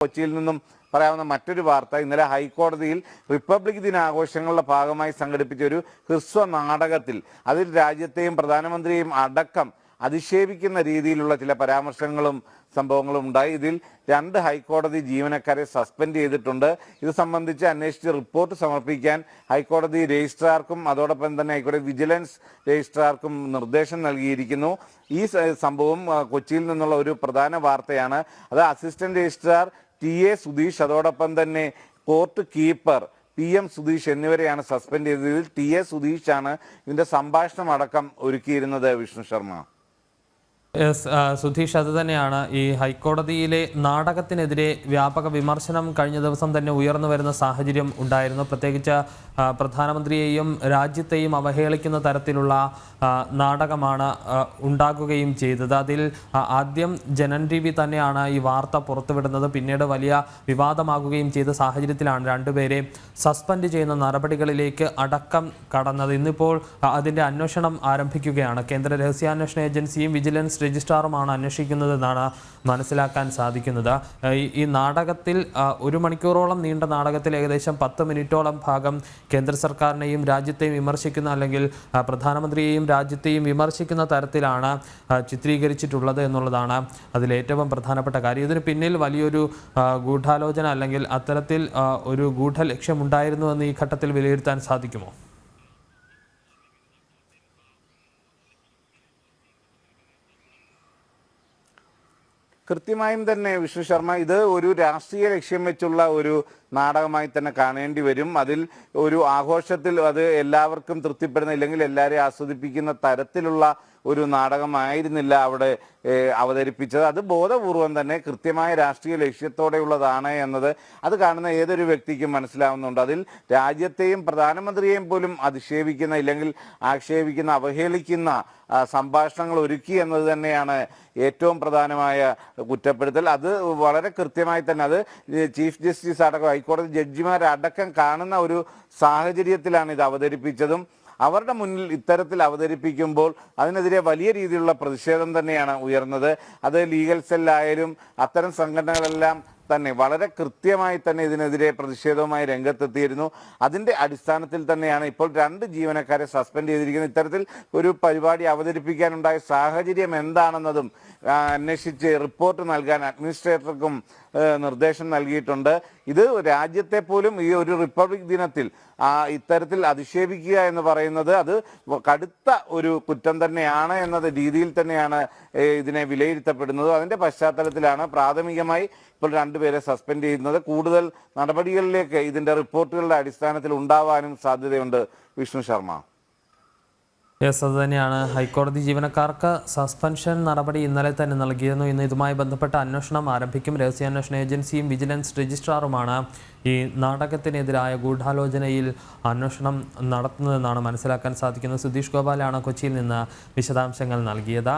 കൊച്ചിയിൽ നിന്നും പറയാവുന്ന മറ്റൊരു വാർത്ത, ഇന്നലെ ഹൈക്കോടതിയിൽ റിപ്പബ്ലിക് ദിനാഘോഷങ്ങളുടെ ഭാഗമായി സംഘടിപ്പിച്ച ഒരു ഹ്രസ്വ നാടകത്തിൽ അതിൽ രാജ്യത്തെയും പ്രധാനമന്ത്രിയെയും അടക്കം അധിക്ഷേപിക്കുന്ന രീതിയിലുള്ള ചില പരാമർശങ്ങളും സംഭവങ്ങളും ഉണ്ടായി. ഇതിൽ 2 ഹൈക്കോടതി ജീവനക്കാരെ സസ്പെൻഡ് ചെയ്തിട്ടുണ്ട്. ഇത് സംബന്ധിച്ച് അന്വേഷിച്ച് റിപ്പോർട്ട് സമർപ്പിക്കാൻ ഹൈക്കോടതി രജിസ്ട്രാർക്കും അതോടൊപ്പം തന്നെ ഹൈക്കോടതി വിജിലൻസ് രജിസ്ട്രാർക്കും നിർദ്ദേശം നൽകിയിരിക്കുന്നു. ഈ സംഭവം കൊച്ചിയിൽ നിന്നുള്ള ഒരു പ്രധാന വാർത്തയാണ്. അത് അസിസ്റ്റന്റ് രജിസ്ട്രാർ TA സുധീഷ് അതോടൊപ്പം തന്നെ കോർട്ട് കീപ്പർ PM സുധീഷ് എന്നിവരെയാണ് സസ്പെൻഡ് ചെയ്തതിൽ TA സുധീഷാണ് ഇതിന്റെ സംഭാഷണം അടക്കം ഒരുക്കിയിരുന്നത്. വിഷ്ണു ശർമ്മ. സുധീഷ്, അത് തന്നെയാണ് ഈ ഹൈക്കോടതിയിലെ നാടകത്തിനെതിരെ വ്യാപക വിമർശനം കഴിഞ്ഞ ദിവസം തന്നെ ഉയർന്നു വരുന്ന സാഹചര്യം ഉണ്ടായിരുന്നു. പ്രത്യേകിച്ച് പ്രധാനമന്ത്രിയെയും രാജ്യത്തെയും അവഹേളിക്കുന്ന തരത്തിലുള്ള നാടകമാണ് ഉണ്ടാകുകയും ചെയ്തത്. അതിൽ ആദ്യം ജനൻ TV തന്നെയാണ് ഈ വാർത്ത പുറത്തുവിടുന്നത്. പിന്നീട് വലിയ വിവാദമാകുകയും ചെയ്ത സാഹചര്യത്തിലാണ് 2 പേരെ സസ്പെൻഡ് ചെയ്യുന്ന നടപടികളിലേക്ക് അടക്കം കടന്നത്. ഇന്നിപ്പോൾ അതിൻ്റെ അന്വേഷണം ആരംഭിക്കുകയാണ്. കേന്ദ്ര രഹസ്യാന്വേഷണ ഏജൻസിയും വിജിലൻസ് രജിസ്ട്രാറുമാണ് അന്വേഷിക്കുന്നതെന്നാണ് മനസ്സിലാക്കാൻ സാധിക്കുന്നത്. ഈ നാടകത്തിൽ 1 മണിക്കൂറോളം നീണ്ട നാടകത്തിൽ ഏകദേശം 10 മിനിറ്റോളം ഭാഗം കേന്ദ്ര സർക്കാരിനെയും രാജ്യത്തെയും വിമർശിക്കുന്ന, അല്ലെങ്കിൽ പ്രധാനമന്ത്രിയെയും രാജ്യത്തെയും വിമർശിക്കുന്ന തരത്തിലാണ് ചിത്രീകരിച്ചിട്ടുള്ളത് എന്നുള്ളതാണ് അതിലേറ്റവും പ്രധാനപ്പെട്ട കാര്യം. ഇതിന് പിന്നിൽ വലിയൊരു ഗൂഢാലോചന അല്ലെങ്കിൽ അത്തരത്തിൽ ഒരു ഗൂഢലക്ഷ്യമുണ്ടായിരുന്നുവെന്ന് ഈ ഘട്ടത്തിൽ വിലയിരുത്താൻ സാധിക്കുമോ? കൃത്യമായും തന്നെ വിഷ്ണു ശർമ്മ, ഇത് ഒരു രാഷ്ട്രീയ ലക്ഷ്യം വെച്ചുള്ള ഒരു നാടകമായി തന്നെ കാണേണ്ടി വരും. അതിൽ ഒരു ആഘോഷത്തിൽ അത് എല്ലാവർക്കും തൃപ്തിപ്പെടുന്ന, ഇല്ലെങ്കിൽ എല്ലാവരെയും ആസ്വദിപ്പിക്കുന്ന തരത്തിലുള്ള ഒരു നാടകമായിരുന്നില്ല അവിടെ അവതരിപ്പിച്ചത്. അത് ബോധപൂർവം തന്നെ കൃത്യമായ രാഷ്ട്രീയ ലക്ഷ്യത്തോടെയുള്ളതാണ് എന്നത് അത് കാണുന്ന ഏതൊരു വ്യക്തിക്കും മനസ്സിലാവുന്നുണ്ട്. അതിൽ രാജ്യത്തെയും പ്രധാനമന്ത്രിയെയും പോലും അധിക്ഷേപിക്കുന്ന, ഇല്ലെങ്കിൽ ആക്ഷേപിക്കുന്ന, അവഹേളിക്കുന്ന സംഭാഷണങ്ങൾ ഒരുക്കി എന്നത് തന്നെയാണ് ഏറ്റവും പ്രധാനമായ കുറ്റപ്പെടുത്തൽ. അത് വളരെ കൃത്യമായി തന്നെ അത് ചീഫ് ജസ്റ്റിസ് അടക്കം ഹൈക്കോടതി ജഡ്ജിമാരടക്കം കാണുന്ന ഒരു സാഹചര്യത്തിലാണ് ഇത് അവതരിപ്പിച്ചതും. അവരുടെ മുന്നിൽ ഇത്തരത്തിൽ അവതരിപ്പിക്കുമ്പോൾ അതിനെതിരെ വലിയ രീതിയിലുള്ള പ്രതിഷേധം തന്നെയാണ് ഉയർന്നത്. അത് ലീഗൽ സെല്ലായാലും അത്തരം സംഘടനകളെല്ലാം തന്നെ വളരെ കൃത്യമായി തന്നെ ഇതിനെതിരെ പ്രതിഷേധവുമായി രംഗത്തെത്തിയിരുന്നു. അതിൻ്റെ അടിസ്ഥാനത്തിൽ തന്നെയാണ് ഇപ്പോൾ 2 ജീവനക്കാരെ സസ്പെൻഡ് ചെയ്തിരിക്കുന്നത്. ഇത്തരത്തിൽ ഒരു പരിപാടി അവതരിപ്പിക്കാനുണ്ടായ സാഹചര്യം എന്താണെന്നതും അന്വേഷിച്ച് റിപ്പോർട്ട് നൽകാൻ അഡ്മിനിസ്ട്രേറ്റർക്കും നിർദ്ദേശം നൽകിയിട്ടുണ്ട്. ഇത് രാജ്യത്തെ പോലും ഈ ഒരു റിപ്പബ്ലിക് ദിനത്തിൽ ഇത്തരത്തിൽ അധിക്ഷേപിക്കുക എന്ന് പറയുന്നത് അത് കടുത്ത ഒരു കുറ്റം തന്നെയാണ് എന്നത് രീതിയിൽ തന്നെയാണ് ഇതിനെ വിലയിരുത്തപ്പെടുന്നത്. അതിൻ്റെ പശ്ചാത്തലത്തിലാണ് പ്രാഥമികമായി ഇപ്പോൾ 2 പേരെ സസ്പെൻഡ് ചെയ്യുന്നത്. കൂടുതൽ നടപടികളിലേക്ക് ഇതിൻ്റെ റിപ്പോർട്ടുകളുടെ അടിസ്ഥാനത്തിൽ ഉണ്ടാവാനും സാധ്യതയുണ്ട്. വിഷ്ണു ശർമ്മ. യെസ്, അത് തന്നെയാണ്. ഹൈക്കോടതി ജീവനക്കാർക്ക് സസ്പെൻഷൻ നടപടി ഇന്നലെ തന്നെ നൽകിയിരുന്നു. ഇന്ന് ഇതുമായി ബന്ധപ്പെട്ട അന്വേഷണം ആരംഭിക്കും. രഹസ്യാന്വേഷണ ഏജൻസിയും വിജിലൻസ് രജിസ്ട്രാറുമാണ് ഈ നാടകത്തിനെതിരായ ഗൂഢാലോചനയിൽ അന്വേഷണം നടത്തുന്നതെന്നാണ് മനസ്സിലാക്കാൻ സാധിക്കുന്നത്. സുധീഷ് ഗോപാലാണ് കൊച്ചിയിൽ നിന്ന് വിശദാംശങ്ങൾ നൽകിയത്.